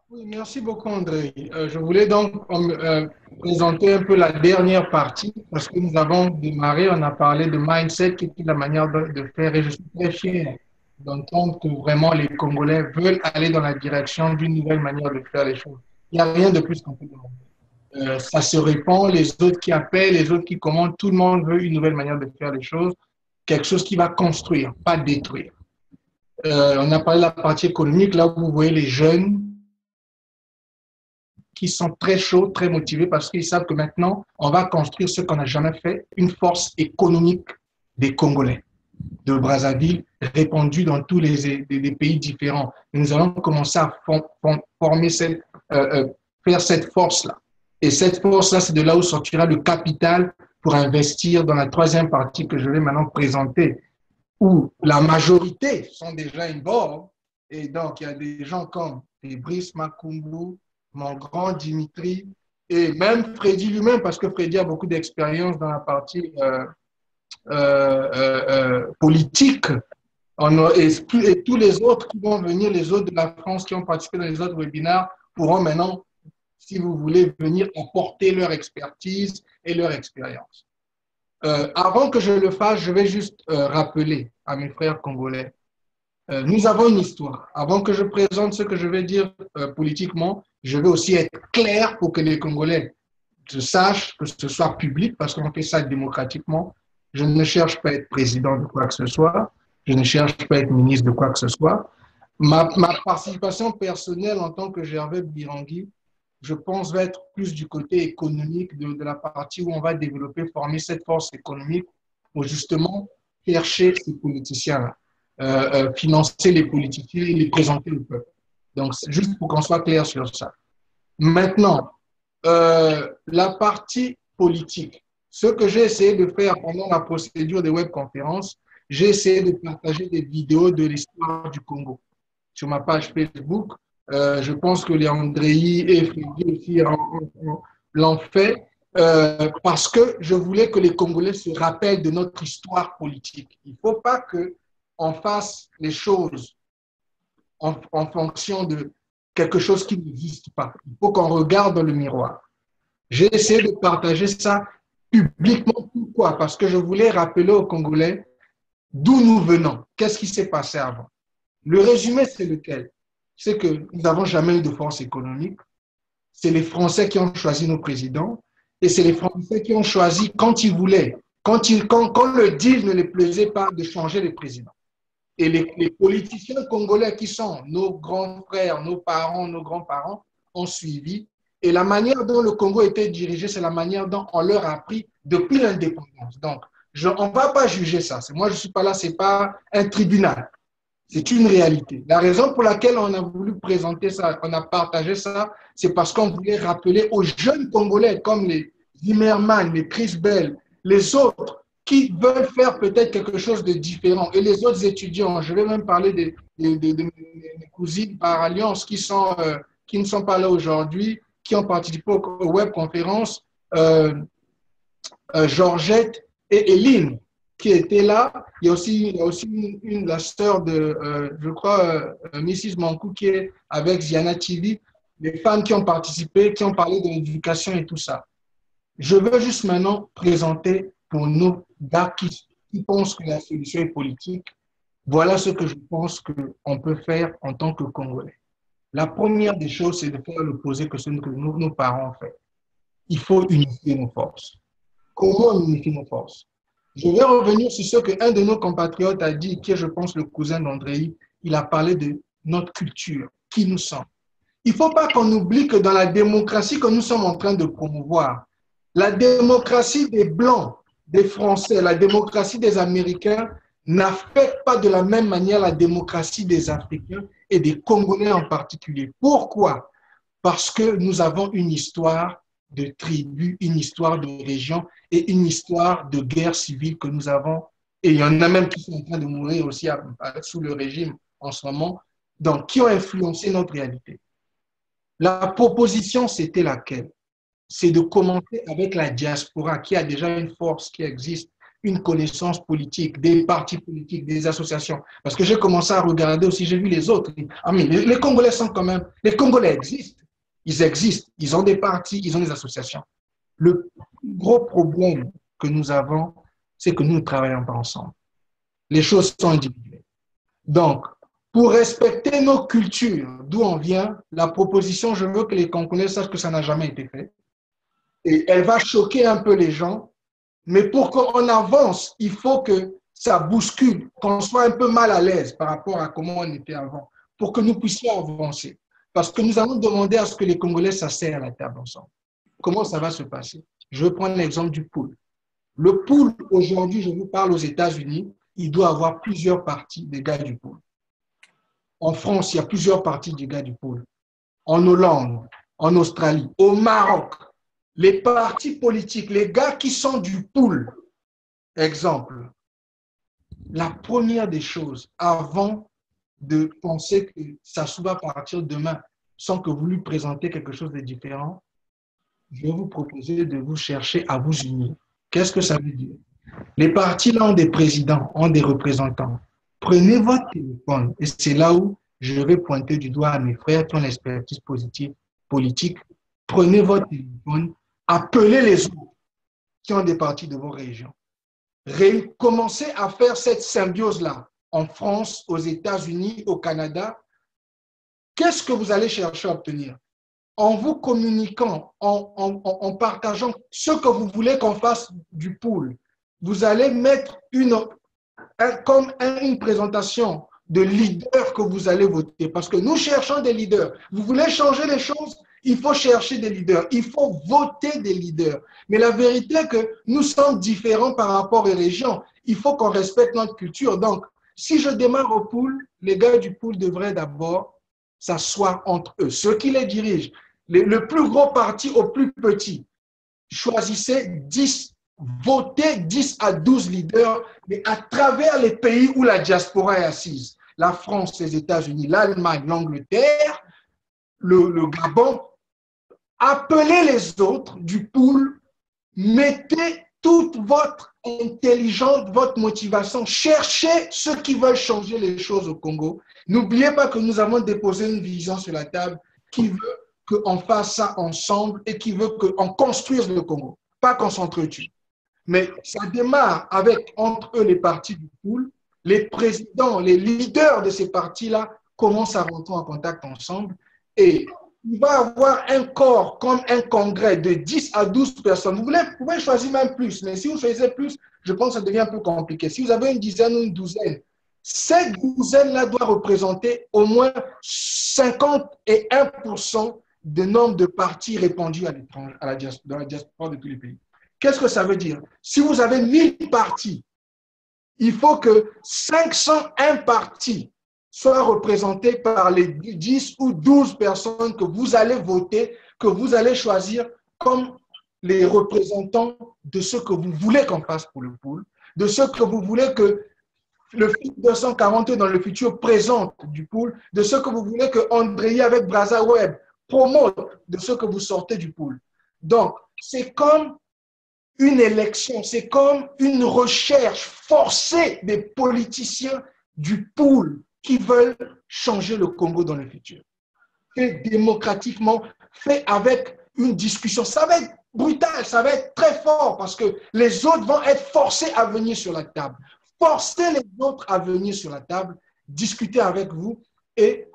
Oui, merci beaucoup, André. Je voulais donc présenter un peu la dernière partie parce que nous avons démarré, on a parlé de mindset, qui est la manière de faire, et je suis très fier d'entendre que vraiment les Congolais veulent aller dans la direction d'une nouvelle manière de faire les choses. Il n'y a rien de plus qu'on peut demander. Ça se répand, les autres qui appellent, les autres qui commandent, tout le monde veut une nouvelle manière de faire les choses, quelque chose qui va construire, pas détruire. On a parlé de la partie économique, là où vous voyez les jeunes qui sont très chauds, très motivés parce qu'ils savent que maintenant, on va construire ce qu'on n'a jamais fait, une force économique des Congolais de Brazzaville répandue dans tous les pays différents. Et nous allons commencer à former faire cette force-là. Et cette force-là, c'est de là où sortira le capital pour investir dans la troisième partie que je vais maintenant présenter, où la majorité sont déjà involved. Et donc, il y a des gens comme Brice Makumbu, mon grand Dimitri, et même Freddy lui-même, parce que Freddy a beaucoup d'expérience dans la partie politique. Et tous les autres qui vont venir, les autres de la France qui ont participé dans les autres webinaires, pourront maintenant, si vous voulez, venir apporter leur expertise et leur expérience. Avant que je le fasse, je vais juste rappeler à mes frères congolais, nous avons une histoire. Avant que je présente ce que je vais dire politiquement, je vais aussi être clair pour que les Congolais sachent, que ce soit public, parce qu'on fait ça démocratiquement. Je ne cherche pas à être président de quoi que ce soit. Je ne cherche pas à être ministre de quoi que ce soit. Ma participation personnelle en tant que Gervais Birangui, je pense, va être plus du côté économique de la partie où on va développer, former cette force économique pour justement chercher ces politiciens-là, financer les politiciens et les présenter au peuple. Donc, juste pour qu'on soit clair sur ça. Maintenant, la partie politique, ce que j'ai essayé de faire pendant la procédure des webconférences, j'ai essayé de partager des vidéos de l'histoire du Congo sur ma page Facebook. Je pense que les Andrei et Freddy aussi l'ont fait parce que je voulais que les Congolais se rappellent de notre histoire politique. Il ne faut pas qu'on fasse les choses en fonction de quelque chose qui n'existe pas. Il faut qu'on regarde dans le miroir. J'ai essayé de partager ça publiquement. Pourquoi? Parce que je voulais rappeler aux Congolais d'où nous venons, qu'est-ce qui s'est passé avant. Le résumé, c'est lequel? C'est que nous n'avons jamais eu de force économique. C'est les Français qui ont choisi nos présidents et c'est les Français qui ont choisi quand ils voulaient, quand le deal ne les plaisait pas, de changer les présidents. Et les politiciens congolais qui sont nos grands frères, nos parents, nos grands-parents ont suivi. Et la manière dont le Congo était dirigé, c'est la manière dont on leur a appris depuis l'indépendance. Donc, on ne va pas juger ça. Moi, je ne suis pas là, ce n'est pas un tribunal. C'est une réalité. La raison pour laquelle on a voulu présenter ça, on a partagé ça, c'est parce qu'on voulait rappeler aux jeunes Congolais comme les Zimmerman, les Chris Bell, les autres qui veulent faire peut-être quelque chose de différent. Et les autres étudiants, je vais même parler de mes cousines par alliance qui ne sont pas là aujourd'hui, qui ont participé aux webconférences, euh, Georgette et Eline qui étaient là. Il y a aussi la sœur de, je crois, Mrs. Mankou qui est avec Ziana TV, les femmes qui ont participé, qui ont parlé de l'éducation et tout ça. Je veux juste maintenant présenter pour nous, gars qui pensent que la solution est politique, voilà ce que je pense qu'on peut faire en tant que Congolais. La première des choses, c'est de faire l'opposé que ce que nos parents ont fait. Il faut unifier nos forces. Comment unifier nos forces? Je vais revenir sur ce qu'un de nos compatriotes a dit, qui est, je pense, le cousin d'André. Il a parlé de notre culture, qui nous sommes. Il ne faut pas qu'on oublie que dans la démocratie que nous sommes en train de promouvoir, la démocratie des Blancs, des Français, la démocratie des Américains n'affecte pas de la même manière la démocratie des Africains et des Congolais en particulier. Pourquoi? Parce que nous avons une histoire de tribus, une histoire de région et une histoire de guerre civile que nous avons. Et il y en a même qui sont en train de mourir aussi sous le régime en ce moment, donc qui ont influencé notre réalité. La proposition, c'était laquelle? C'est de commencer avec la diaspora qui a déjà une force qui existe, une connaissance politique, des partis politiques, des associations. Parce que j'ai commencé à regarder aussi, j'ai vu les autres. Ah, mais les Congolais sont quand même, les Congolais existent, ils ont des partis, ils ont des associations. Le gros problème que nous avons, c'est que nous ne travaillons pas ensemble. Les choses sont individuelles. Donc, pour respecter nos cultures, d'où on vient, la proposition, je veux que les Congolais sachent que ça n'a jamais été fait. Et elle va choquer un peu les gens, mais pour qu'on avance, il faut que ça bouscule, qu'on soit un peu mal à l'aise par rapport à comment on était avant, pour que nous puissions avancer. Parce que nous allons demander à ce que les Congolais s'asseyent à la table ensemble. Comment ça va se passer? Je vais prendre l'exemple du pool. Le pool, aujourd'hui, je vous parle aux États-Unis, il doit avoir plusieurs parties des gars du pool. En France, il y a plusieurs parties des gars du pool. En Hollande, en Australie, au Maroc, les partis politiques, les gars qui sont du pool, exemple, la première des choses, avant de penser que ça va partir demain sans que vous lui présentez quelque chose de différent, je vais vous proposer de vous chercher à vous unir. Qu'est-ce que ça veut dire? Les partis là ont des présidents, ont des représentants. Prenez votre téléphone et c'est là où je vais pointer du doigt à mes frères qui ont l'expertise positive politique. Prenez votre téléphone, appelez les autres qui ont des partis de vos régions. Commencez à faire cette symbiose-là en France, aux États-Unis, au Canada. Qu'est-ce que vous allez chercher à obtenir? En vous communiquant, en partageant ce que vous voulez qu'on fasse du pool, vous allez mettre comme une présentation de leaders que vous allez voter. Parce que nous cherchons des leaders. Vous voulez changer les choses, il faut chercher des leaders. Il faut voter des leaders. Mais la vérité est que nous sommes différents par rapport aux régions. Il faut qu'on respecte notre culture. Donc, si je démarre au pool, les gars du pool devraient d'abord s'asseoir entre eux, ceux qui les dirigent. Le plus gros parti au plus petit. Choisissez 10, votez 10 à 12 leaders, mais à travers les pays où la diaspora est assise. La France, les États-Unis, l'Allemagne, l'Angleterre, le Gabon. Appelez les autres du pool, mettez toute votre intelligence, votre motivation, cherchez ceux qui veulent changer les choses au Congo. N'oubliez pas que nous avons déposé une vision sur la table qui veut qu'on fasse ça ensemble et qui veut qu'on construise le Congo, pas qu'on s'entretue. Mais ça démarre avec, entre eux, les partis du pool, les présidents, les leaders de ces partis-là commencent à rentrer en contact ensemble et il va y avoir un corps comme un congrès de 10 à 12 personnes. Vous pouvez choisir même plus, mais si vous choisissez plus, je pense que ça devient un peu compliqué. Si vous avez une dizaine ou une douzaine, cette douzaine-là doit représenter au moins 51% du nombre de partis répandus à l'étranger, dans la diaspora de tous les pays. Qu'est-ce que ça veut dire? Si vous avez 1000 partis, il faut que 501 partis soient représentés par les 10 ou 12 personnes que vous allez voter, que vous allez choisir comme les représentants de ce que vous voulez qu'on fasse pour le pool, de ce que vous voulez que le FIC 240 dans le futur présente du pool, de ce que vous voulez que André avec BrazaWeb promote, de ce que vous sortez du pool. Donc, c'est comme une élection, c'est comme une recherche forcée des politiciens du pool qui veulent changer le Congo dans le futur. Fait démocratiquement, fait avec une discussion. Ça va être brutal, ça va être très fort parce que les autres vont être forcés à venir sur la table. Forcez les autres à venir sur la table, discuter avec vous et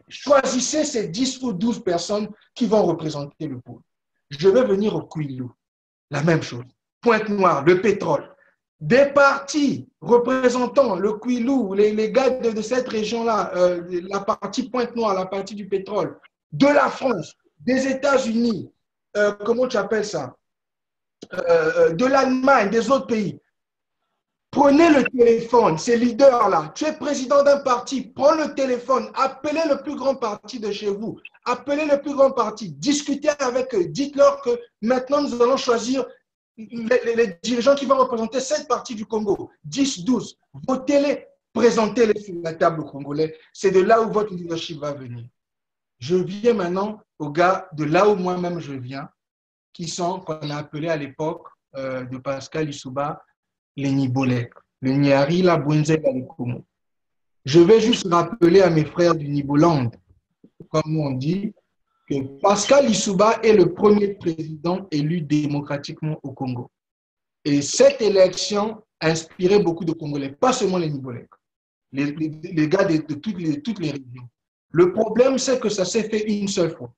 choisissez ces 10 ou 12 personnes qui vont représenter le pool. Je vais venir au Kouilou. La même chose. Pointe-Noire, le pétrole. Des partis représentant le Kouilou, les gars de cette région-là, la partie Pointe-Noire, la partie du pétrole, de la France, des États-Unis, comment tu appelles ça, de l'Allemagne, des autres pays. Prenez le téléphone, ces leaders-là. Tu es président d'un parti, prends le téléphone, appelez le plus grand parti de chez vous, appelez le plus grand parti, discutez avec eux, dites-leur que maintenant nous allons choisir les dirigeants qui vont représenter cette partie du Congo, 10, 12, votez-les, présentez-les sur la table aux Congolais. C'est de là où votre leadership va venir. Je viens maintenant aux gars de là où moi-même je viens, qui sont, qu'on a appelé à l'époque de Pascal Lissouba, les Nibolèques, le Nyari, la Bwenze et le Komo. Je vais juste rappeler à mes frères du Niboland, comme on dit, que Pascal Lissouba est le premier président élu démocratiquement au Congo. Et cette élection a inspiré beaucoup de Congolais, pas seulement les Nibolèques, les gars de toutes les régions. Le problème, c'est que ça s'est fait une seule fois.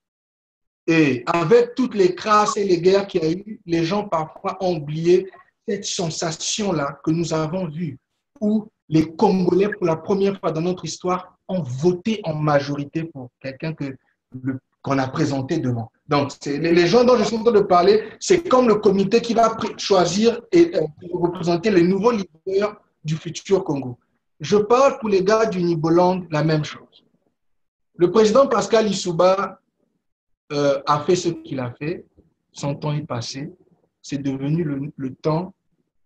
Et avec toutes les crasses et les guerres qu'il y a eu, les gens parfois ont oublié cette sensation-là que nous avons vue, où les Congolais, pour la première fois dans notre histoire, ont voté en majorité pour quelqu'un qu'on a présenté devant. Donc, les gens dont je suis en train de parler, c'est comme le comité qui va choisir et représenter les nouveaux leaders du futur Congo. Je parle pour les gars du Niboland, la même chose. Le président Pascal Lissouba a fait ce qu'il a fait, son temps est passé, c'est devenu le temps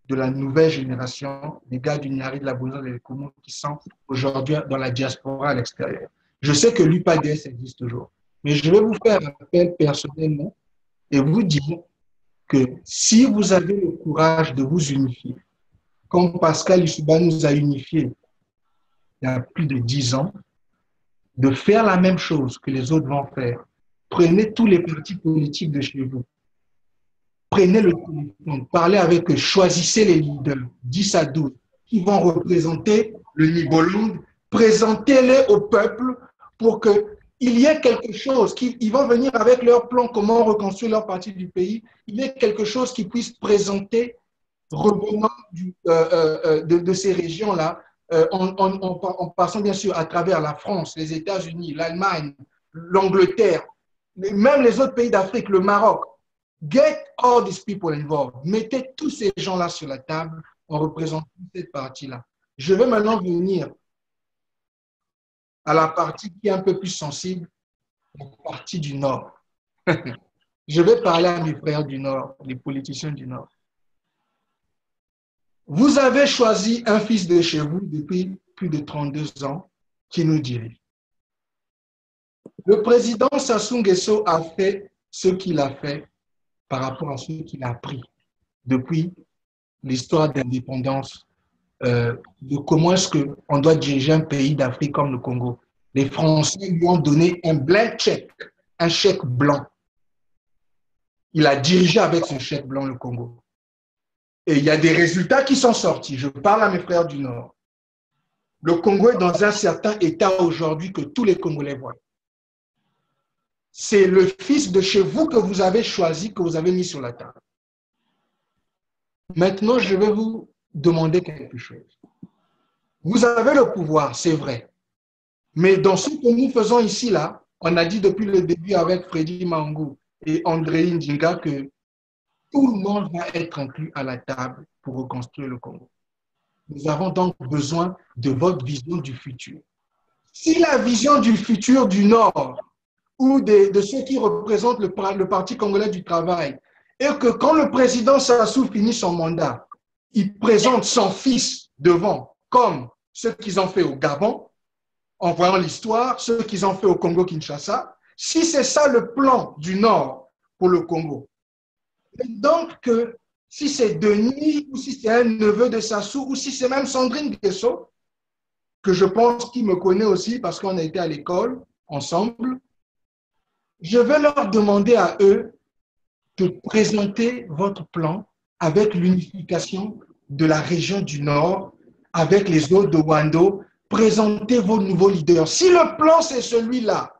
de la nouvelle génération, des gars du Nyari, de la Bwenze et des Komo qui sont aujourd'hui dans la diaspora à l'extérieur. Je sais que l'UPADS existe toujours, mais je vais vous faire un appel personnellement et vous dire que si vous avez le courage de vous unifier, comme Pascal Lissouba nous a unifiés il y a plus de 10 ans, de faire la même chose que les autres vont faire. Prenez tous les partis politiques de chez vous. Prenez le téléphone, parlez avec eux, choisissez les leaders, 10 à 12, qui vont représenter le Niboland, présentez-les au peuple pour qu'il y ait quelque chose, ils vont venir avec leur plan, comment reconstruire leur partie du pays, il y ait quelque chose qui puisse présenter, revenant de ces régions-là, en passant bien sûr à travers la France, les États-Unis, l'Allemagne, l'Angleterre, même les autres pays d'Afrique, le Maroc. Get all these people involved. Mettez tous ces gens-là sur la table en représentant cette partie-là. Je vais maintenant venir à la partie qui est un peu plus sensible, la partie du Nord. Je vais parler à mes frères du Nord, les politiciens du Nord. Vous avez choisi un fils de chez vous depuis plus de 32 ans qui nous dirige. Le président Sassou Nguesso a fait ce qu'il a fait par rapport à ce qu'il a appris depuis l'histoire d'indépendance, de comment est-ce qu'on doit diriger un pays d'Afrique comme le Congo. Les Français lui ont donné un blank check, un chèque blanc. Il a dirigé avec ce chèque blanc le Congo. Et il y a des résultats qui sont sortis. Je parle à mes frères du Nord. Le Congo est dans un certain état aujourd'hui que tous les Congolais voient. C'est le fils de chez vous que vous avez choisi, que vous avez mis sur la table. Maintenant, je vais vous demander quelque chose. Vous avez le pouvoir, c'est vrai. Mais dans ce que nous faisons ici, là, on a dit depuis le début avec Freddy Mangou et André Ndinga que tout le monde va être inclus à la table pour reconstruire le Congo. Nous avons donc besoin de votre vision du futur. Si la vision du futur du Nord ou de ceux qui représentent le Parti congolais du travail est que quand le président Sassou finit son mandat, il présente son fils devant, comme ce qu'ils ont fait au Gabon, en voyant l'histoire, ce qu'ils ont fait au Congo-Kinshasa, si c'est ça le plan du Nord pour le Congo. Et donc, que si c'est Denis, ou si c'est un neveu de Sassou, ou si c'est même Sandrine Nguesso, que je pense qu'il me connaît aussi parce qu'on a été à l'école ensemble, je vais leur demander à eux de présenter votre plan avec l'unification de la région du Nord, avec les autres de Wando, présentez vos nouveaux leaders. Si le plan c'est celui-là,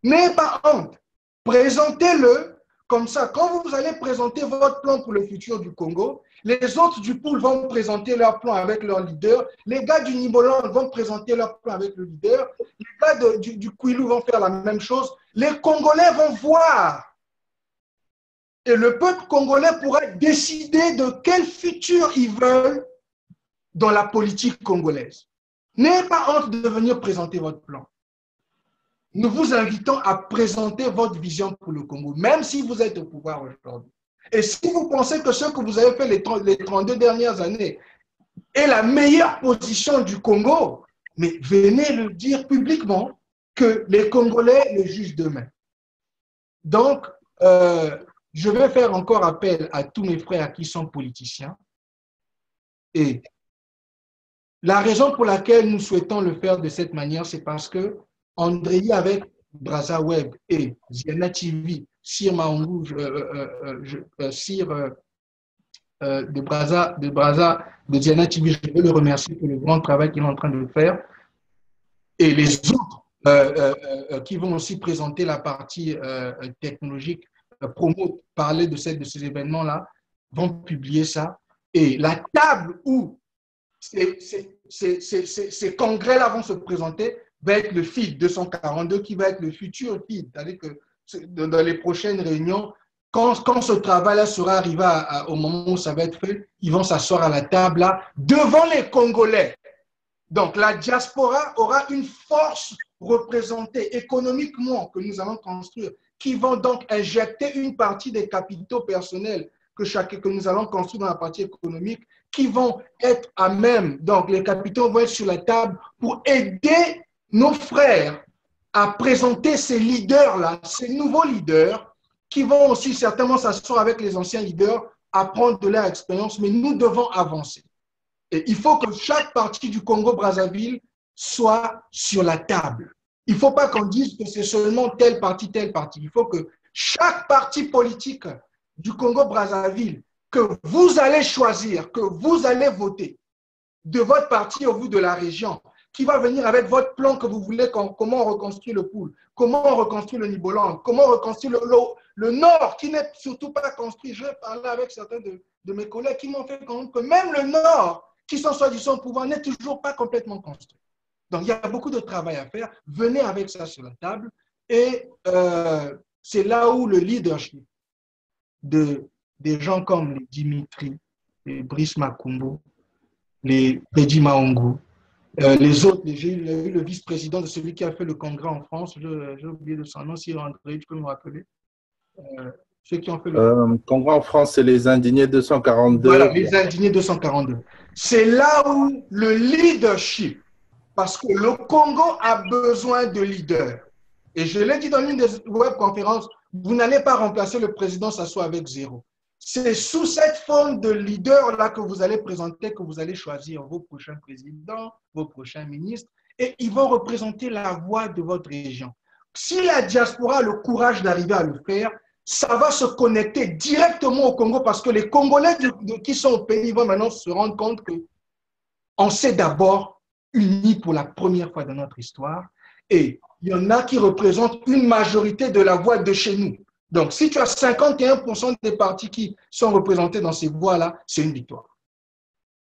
n'ayez pas honte, présentez-le. Comme ça, quand vous allez présenter votre plan pour le futur du Congo, les autres du pool vont présenter leur plan avec leur leader, les gars du Niboland vont présenter leur plan avec le leader, les gars du Kwilu vont faire la même chose, les Congolais vont voir. Et le peuple congolais pourra décider de quel futur ils veulent dans la politique congolaise. N'ayez pas honte de venir présenter votre plan. Nous vous invitons à présenter votre vision pour le Congo, même si vous êtes au pouvoir aujourd'hui. Et si vous pensez que ce que vous avez fait les 32 dernières années est la meilleure position du Congo, mais venez le dire publiquement que les Congolais le jugent demain. Donc, je vais faire encore appel à tous mes frères qui sont politiciens Et la raison pour laquelle nous souhaitons le faire de cette manière, c'est parce que Andrei avec Brazaweb et Ziana TV, Sir Maungu, Sir de Diana TV, je veux le remercier pour le grand travail qu'il est en train de faire. Et les autres qui vont aussi présenter la partie technologique, parler de ces événements-là, vont publier ça. Et la table où ces congrès-là vont se présenter va être le FID 242 qui va être le futur FID. C'est-à-dire que dans les prochaines réunions, quand ce travail-là sera arrivé au moment où ça va être fait, ils vont s'asseoir à la table là devant les Congolais. Donc la diaspora aura une force représentée économiquement que nous allons construire, qui vont donc injecter une partie des capitaux personnels que nous allons construire dans la partie économique, qui vont être à même, donc les capitaux vont être sur la table pour aider nos frères à présenter ces leaders-là, ces nouveaux leaders, qui vont aussi certainement s'asseoir avec les anciens leaders, apprendre de leur expérience, mais nous devons avancer. Et il faut que chaque partie du Congo-Brazzaville soit sur la table. Il ne faut pas qu'on dise que c'est seulement telle partie, telle partie. Il faut que chaque parti politique du Congo-Brazzaville que vous allez choisir, que vous allez voter de votre parti au bout de la région, qui va venir avec votre plan que vous voulez, comment on reconstruit le Poul, comment on reconstruit le Niboland, comment on reconstruit le Nord, qui n'est surtout pas construit. Je parlais avec certains de mes collègues qui m'ont fait comprendre que même le Nord, qui sont soi-disant au pouvoir, n'est toujours pas complètement construit. Donc, il y a beaucoup de travail à faire. Venez avec ça sur la table. Et c'est là où le leadership des gens comme les Dimitri, les Brice Makumbo, les Freddy Maungu, les autres, j'ai eu le vice-président de celui qui a fait le congrès en France, j'ai oublié de son nom, si André, tu peux me rappeler ceux qui ont fait le congrès en France, c'est les Indignés 242. Voilà, les Indignés 242. C'est là où le leadership, parce que le Congo a besoin de leaders. Et je l'ai dit dans l'une des webconférences, vous n'allez pas remplacer le président s'asseoir avec zéro. C'est sous cette forme de leader-là que vous allez présenter, que vous allez choisir vos prochains présidents, vos prochains ministres, et ils vont représenter la voix de votre région. Si la diaspora a le courage d'arriver à le faire, ça va se connecter directement au Congo parce que les Congolais qui sont au pays vont maintenant se rendre compte qu'on s'est d'abord unis pour la première fois dans notre histoire et il y en a qui représentent une majorité de la voix de chez nous. Donc, si tu as 51% des partis qui sont représentés dans ces voix-là, c'est une victoire.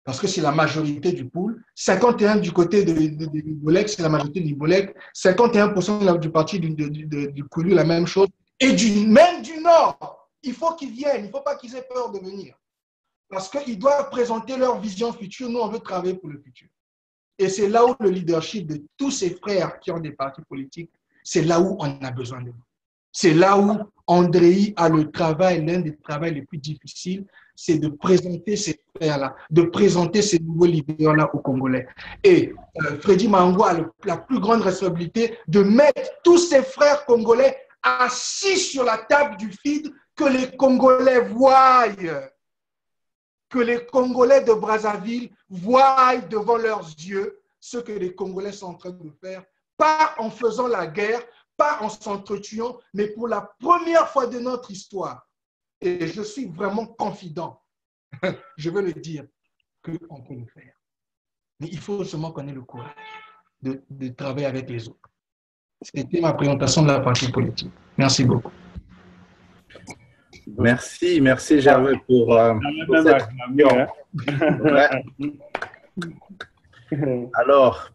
Parce que c'est la majorité du pool. 51% du côté de Nibolek, c'est la majorité de Nibolek. 51% du parti du Koulou, la même chose. Et même du Nord, il faut qu'ils viennent. Il ne faut pas qu'ils aient peur de venir. Parce qu'ils doivent présenter leur vision future. Nous, on veut travailler pour le futur. Et c'est là où le leadership de tous ces frères qui ont des partis politiques, c'est là où on a besoin de nous. C'est là où Andrei a le travail, l'un des travaux les plus difficiles, c'est de présenter ces frères-là, de présenter ces nouveaux leaders-là aux Congolais. Et Freddy Maungu a la plus grande responsabilité de mettre tous ces frères congolais assis sur la table du FID, que les Congolais voient, que les Congolais de Brazzaville voient devant leurs yeux ce que les Congolais sont en train de faire, pas en faisant la guerre, pas en s'entretuant, mais pour la première fois de notre histoire. Et je suis vraiment confident, je veux le dire, qu'on peut le faire. Mais il faut seulement qu'on ait le courage de travailler avec les autres. C'était ma présentation de la partie politique. Merci beaucoup. Merci Gervais pour cette question. Ouais. Alors,